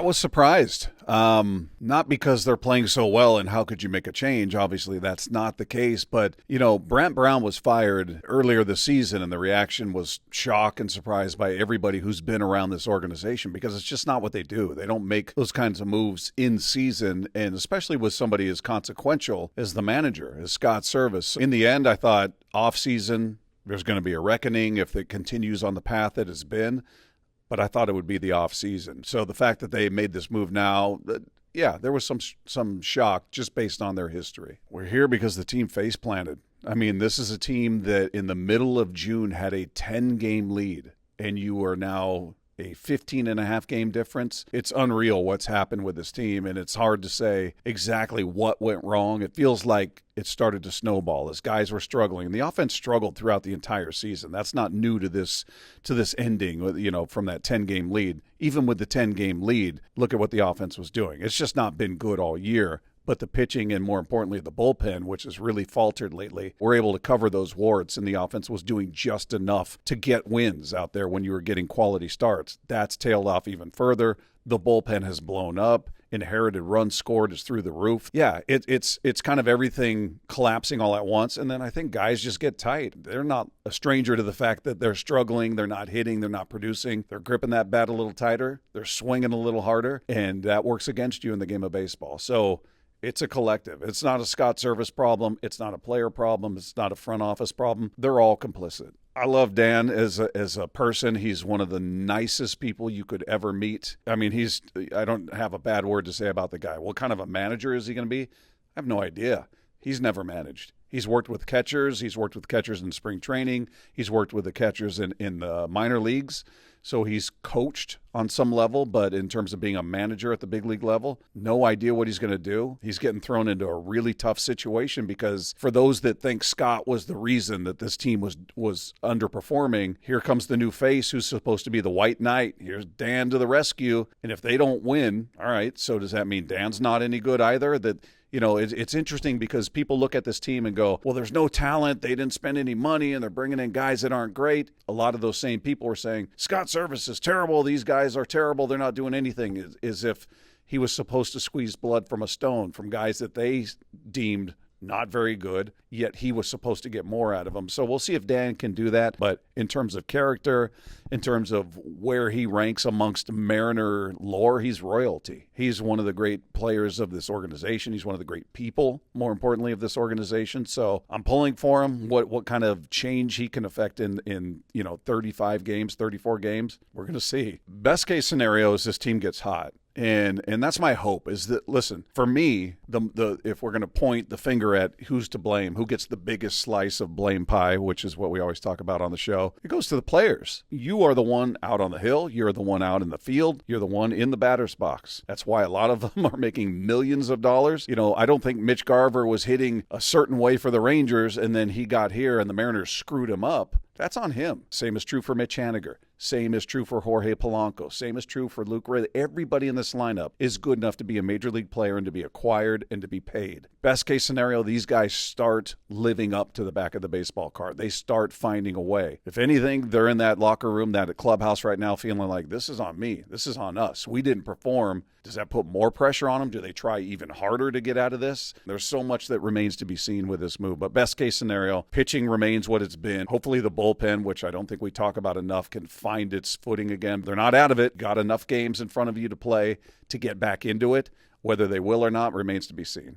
I was surprised. Not because they're playing so well and how could you make a change? Obviously, that's not the case. But, Brant Brown was fired earlier this season, and the reaction was shock and surprise by everybody who's been around this organization because it's just not what they do. They don't make those kinds of moves in season, and especially with somebody as consequential as the manager, as Scott Servais. In the end, I thought off season, there's going to be a reckoning if it continues on the path it has been. But I thought it would be the off season. So the fact that they made this move now, yeah, there was some shock just based on their history. We're here because the team face planted. I mean, this is a team that in the middle of June had a 10-game lead, and you are now a 15-and-a-half game difference. It's unreal what's happened with this team, and it's hard to say exactly what went wrong. It feels like it started to snowball as guys were struggling. And the offense struggled throughout the entire season. That's not new to this ending, from that 10-game lead. Even with the 10-game lead, look at what the offense was doing. It's just not been good all year. But the pitching and, more importantly, the bullpen, which has really faltered lately, were able to cover those warts, and the offense was doing just enough to get wins out there when you were getting quality starts. That's tailed off even further. The bullpen has blown up. Inherited runs scored is through the roof. Yeah, it's kind of everything collapsing all at once, and then I think guys just get tight. They're not a stranger to the fact that they're struggling, they're not hitting, they're not producing. They're gripping that bat a little tighter, they're swinging a little harder, and that works against you in the game of baseball. So it's a collective. It's not a Scott Servais problem. It's not a player problem. It's not a front office problem. They're all complicit. I love Dan as a person. He's one of the nicest people you could ever meet. I mean, I don't have a bad word to say about the guy. What kind of a manager is he going to be? I have no idea. He's never managed. He's worked with catchers. He's worked with catchers in spring training. He's worked with the catchers in the minor leagues. So he's coached on some level, but in terms of being a manager at the big league level, no idea what he's going to do. He's getting thrown into a really tough situation because for those that think Scott was the reason that this team was underperforming, here comes the new face who's supposed to be the white knight. Here's Dan to the rescue. And if they don't win, all right, so does that mean Dan's not any good either? It's interesting because people look at this team and go, well, there's no talent. They didn't spend any money, and they're bringing in guys that aren't great. A lot of those same people are saying, Scott Servais is terrible. These guys are terrible. They're not doing anything, as if he was supposed to squeeze blood from a stone from guys that they deemed not very good, yet he was supposed to get more out of them. So we'll see if Dan can do that. But in terms of character, in terms of where he ranks amongst Mariner lore, he's royalty. He's one of the great players of this organization. He's one of the great people, more importantly, of this organization. So I'm pulling for him. What kind of change he can affect in 35 games, 34 games, we're going to see. Best case scenario is this team gets hot. And that's my hope is that, listen, for me, if we're going to point the finger at who's to blame, who gets the biggest slice of blame pie, which is what we always talk about on the show, it goes to the players. You are the one out on the hill. You're the one out in the field. You're the one in the batter's box. That's why a lot of them are making millions of dollars. I don't think Mitch Garver was hitting a certain way for the Rangers, and then he got here and the Mariners screwed him up. That's on him. Same is true for Mitch Haniger. Same is true for Jorge Polanco. Same is true for Luke Ray. Everybody in this lineup is good enough to be a major league player and to be acquired and to be paid. Best case scenario, these guys start living up to the back of the baseball card. They start finding a way. If anything, they're in that locker room, that clubhouse right now feeling like this is on me. This is on us. We didn't perform. Does that put more pressure on them? Do they try even harder to get out of this? There's so much that remains to be seen with this move. But best case scenario, pitching remains what it's been. Hopefully the bullpen, which I don't think we talk about enough, can find its footing again. They're not out of it. Got enough games in front of you to play to get back into it. Whether they will or not remains to be seen.